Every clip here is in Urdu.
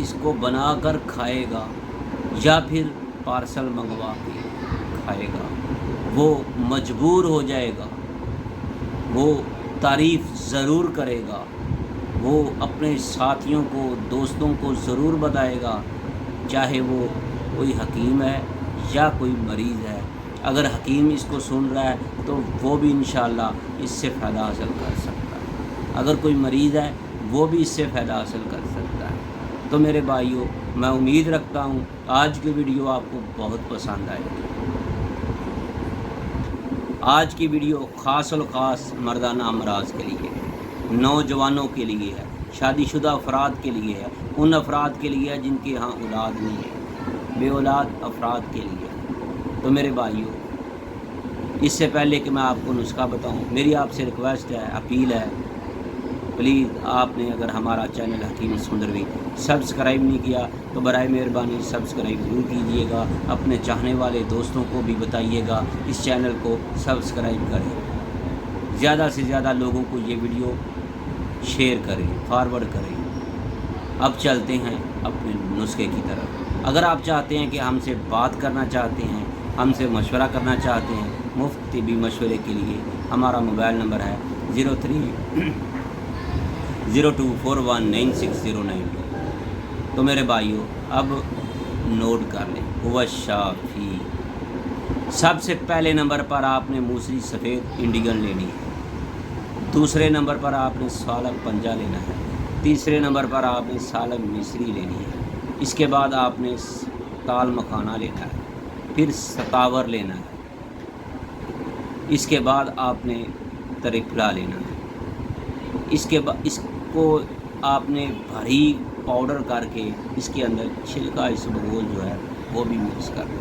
اس کو بنا کر کھائے گا یا پھر پارسل منگوا کے کھائے گا وہ مجبور ہو جائے گا، وہ تعریف ضرور کرے گا، وہ اپنے ساتھیوں کو دوستوں کو ضرور بتائے گا، چاہے وہ کوئی حکیم ہے یا کوئی مریض ہے۔ اگر حکیم اس کو سن رہا ہے تو وہ بھی انشاءاللہ اس سے فائدہ حاصل کر سکتا ہے، اگر کوئی مریض ہے وہ بھی اس سے فائدہ حاصل کر سکتا ہے۔ تو میرے بھائیوں، میں امید رکھتا ہوں آج کی ویڈیو آپ کو بہت پسند آئے گی۔ آج کی ویڈیو خاص الخاص مردانہ امراض کے لیے، نوجوانوں کے لیے ہے، شادی شدہ افراد کے لیے ہے، ان افراد کے لیے ہے جن کے ہاں اولاد نہیں ہے، بے اولاد افراد کے لیے۔ تو میرے بھائیوں، اس سے پہلے کہ میں آپ کو نسخہ بتاؤں، میری آپ سے ریکویسٹ ہے، اپیل ہے، پلیز آپ نے اگر ہمارا چینل حکیم سندروی سبسکرائب نہیں کیا تو برائے مہربانی سبسکرائب ضرور کیجیے گا، اپنے چاہنے والے دوستوں کو بھی بتائیے گا اس چینل کو سبسکرائب کریں، زیادہ سے زیادہ لوگوں کو یہ ویڈیو شیئر کریں، فارورڈ کریں۔ اب چلتے ہیں اپنے نسخے کی طرف۔ اگر آپ چاہتے ہیں کہ ہم سے بات کرنا چاہتے ہیں، ہم سے مشورہ کرنا چاہتے ہیں مفت طبی مشورے کے لیے، ہمارا موبائل نمبر ہے 0302419609۔ تو میرے بھائیوں، اب نوٹ کر لیں، هو الشافی۔ سب سے پہلے نمبر پر آپ نے موسری سفید انڈیگن لینی ہے، دوسرے نمبر پر آپ نے سالب پنجہ لینا ہے، تیسرے نمبر پر آپ نے سالب مصری لینی ہے، اس کے بعد آپ نے تال مکھانہ لینا ہے، پھر ستاور لینا ہے، اس کے بعد آپ نے تریپلا لینا ہے، اس کو آپ نے باریک پاؤڈر کر کے اس کے اندر چھلکا اسبگول جو ہے وہ بھی مکس کرنا ہے۔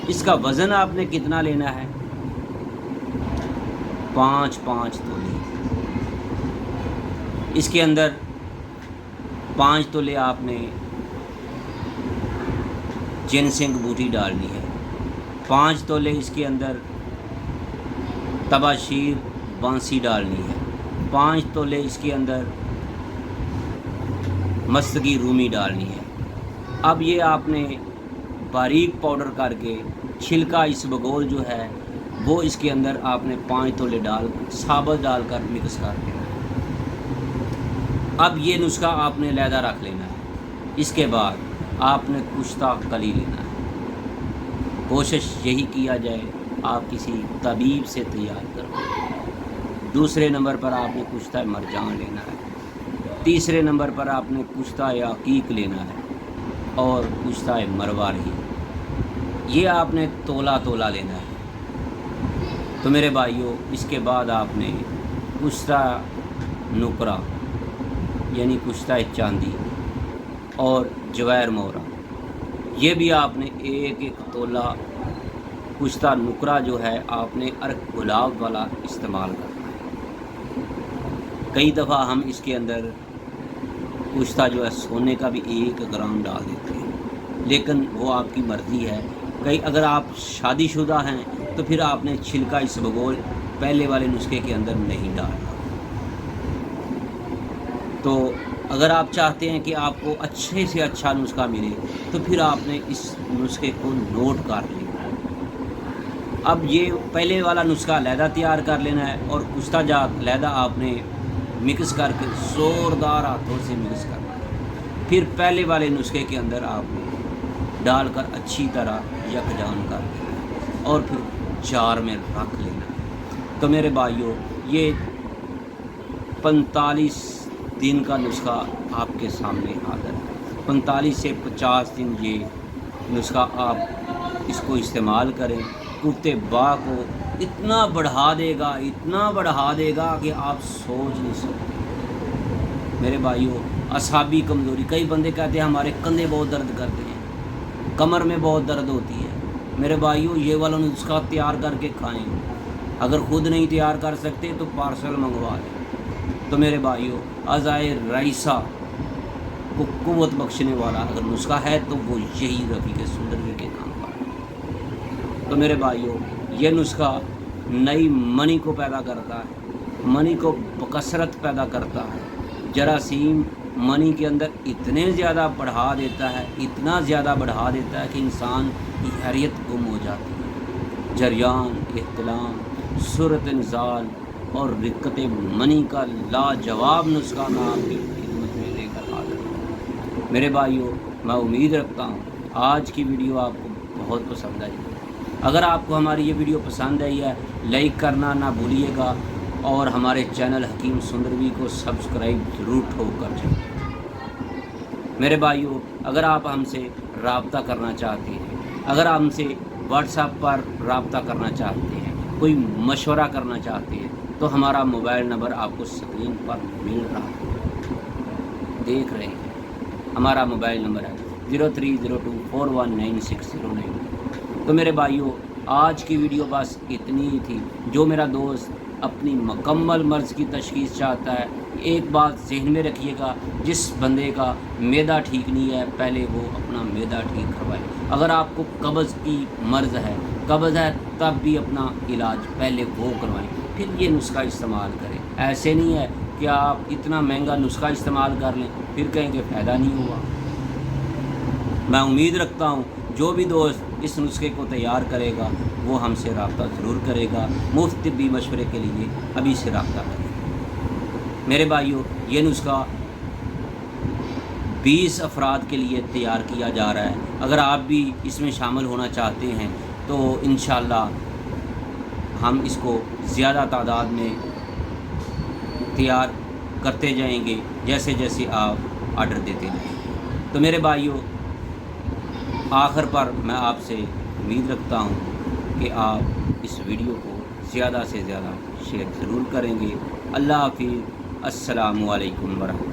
اس کا وزن آپ نے کتنا لینا ہے؟ 5 تولے۔ اس کے اندر 5 تولے آپ نے جنسنگ بوٹی ڈالنی ہے، 5 تولے اس کے اندر تباشیر بانسی ڈالنی ہے، 5 تولے اس کے اندر مستگی رومی ڈالنی ہے۔ اب یہ آپ نے باریک پاؤڈر کر کے چھلکا اسبگول جو ہے وہ اس کے اندر آپ نے 5 تولے ثابت ڈال کر مکس کر دینا ہے۔ اب یہ نسخہ آپ نے علیحدہ رکھ لینا ہے۔ اس کے بعد آپ نے کشتہ کلی لینا ہے، کوشش یہی کیا جائے آپ کسی طبیب سے تیار کرو۔ دوسرے نمبر پر آپ نے کشتہ مرجان لینا ہے، تیسرے نمبر پر آپ نے کشتہ عقیق لینا ہے اور کشتہ مرواری، یہ آپ نے تولا لینا ہے۔ تو میرے بھائیوں، اس کے بعد آپ نے کشتہ نکرا یعنی کشتہ چاندی اور جویر مورا، یہ بھی آپ نے ایک تولا کشتہ نکرا جو ہے آپ نے ارک گلاب والا استعمال کرنا ہے۔ کئی دفعہ ہم اس کے اندر کشتہ جو ہے سونے کا بھی 1 گرام ڈال دیتے ہیں، لیکن وہ آپ کی مرضی ہے۔ اگر آپ شادی شدہ ہیں تو پھر آپ نے چھلکا اسبگول پہلے والے نسخے کے اندر نہیں ڈالنا۔ تو اگر آپ چاہتے ہیں کہ آپ کو اچھے سے اچھا نسخہ ملے تو پھر آپ نے اس نسخے کو نوٹ کر لینا ہے۔ اب یہ پہلے والا نسخہ علیحدہ تیار کر لینا ہے اور کشتہ جات علیحدہ آپ نے مکس کر کے زوردار ہاتھوں سے مکس کرنا ہے، پھر پہلے والے نسخے کے اندر آپ نے ڈال کر اچھی طرح یکجان کر دینا ہے اور پھر جار میں رکھ لینا ہے۔ تو میرے بھائیوں، یہ 45 دن کا نسخہ آپ کے سامنے حاضر ہے۔ 45 سے 50 دن یہ نسخہ آپ اس کو استعمال کریں، کفتے با کو اتنا بڑھا دے گا کہ آپ سوچ نہیں سکتے۔ میرے بھائیوں، اعصابی کمزوری، کئی بندے کہتے ہیں ہمارے کندھے بہت درد کرتے ہیں، کمر میں بہت درد ہوتی ہے۔ میرے بھائیوں، یہ والا نسخہ تیار کر کے کھائیں، اگر خود نہیں تیار کر سکتے تو پارسل منگوا لیں۔ تو میرے بھائیوں، اعضائے رئیسہ کو قوت بخشنے والا اگر نسخہ ہے تو وہ یہی رفیق سندروی کے نام پر ہے۔ تو میرے بھائیوں، یہ نسخہ نئی منی کو پیدا کرتا ہے، منی کو بکثرت پیدا کرتا ہے، جراثیم منی کے اندر اتنے زیادہ بڑھا دیتا ہے، اتنا زیادہ بڑھا دیتا ہے کہ انسان کی حیثیت گم ہو جاتی ہے۔ جریان، احتلام، صورت نزال اور رقت منی کا لاجواب نسخہ میں آپ کی خدمت میں لے کر حاضر ہوں۔ میرے بھائیوں، میں امید رکھتا ہوں آج کی ویڈیو آپ کو بہت پسند آئی۔ اگر آپ کو ہماری یہ ویڈیو پسند آئی ہے، لائک کرنا نہ بھولیے گا اور ہمارے چینل حکیم سندروی کو سبسکرائب ضرور ٹھوک کر جائیں۔ میرے بھائیوں، اگر آپ ہم سے رابطہ کرنا چاہتے ہیں، اگر ہم سے واٹس ایپ پر رابطہ کرنا چاہتے ہیں، کوئی مشورہ کرنا چاہتے ہیں، تو ہمارا موبائل نمبر آپ کو اسکرین پر مل رہا ہے، دیکھ رہے ہیں۔ ہمارا موبائل نمبر ہے 0302419609۔ تو میرے بھائیوں، آج کی ویڈیو بس اتنی ہی تھی۔ جو میرا دوست اپنی مکمل مرض کی تشخیص چاہتا ہے، ایک بات ذہن میں رکھیے گا، جس بندے کا معدہ ٹھیک نہیں ہے پہلے وہ اپنا معدہ ٹھیک کروائے۔ اگر آپ کو قبض کی مرض ہے، قبض ہے، تب بھی اپنا علاج پہلے وہ کروائیں، پھر یہ نسخہ استعمال کریں۔ ایسے نہیں ہے کہ آپ اتنا مہنگا نسخہ استعمال کر لیں پھر کہیں کہ فائدہ نہیں ہوا۔ میں امید رکھتا ہوں جو بھی دوست اس نسخے کو تیار کرے گا وہ ہم سے رابطہ ضرور کرے گا۔ مفت طبی مشورے کے لیے ابھی سے رابطہ کریں۔ میرے بھائیوں، یہ نسخہ 20 افراد کے لیے تیار کیا جا رہا ہے۔ اگر آپ بھی اس میں شامل ہونا چاہتے ہیں تو انشاءاللہ ہم اس کو زیادہ تعداد میں تیار کرتے جائیں گے جیسے جیسے آپ آرڈر دیتے جائیں گے۔ تو میرے بھائیوں، آخر پر میں آپ سے امید رکھتا ہوں کہ آپ اس ویڈیو کو زیادہ سے زیادہ شیئر ضرور کریں گے۔ اللہ حافظ، السلام علیکم ورحمۃ اللہ۔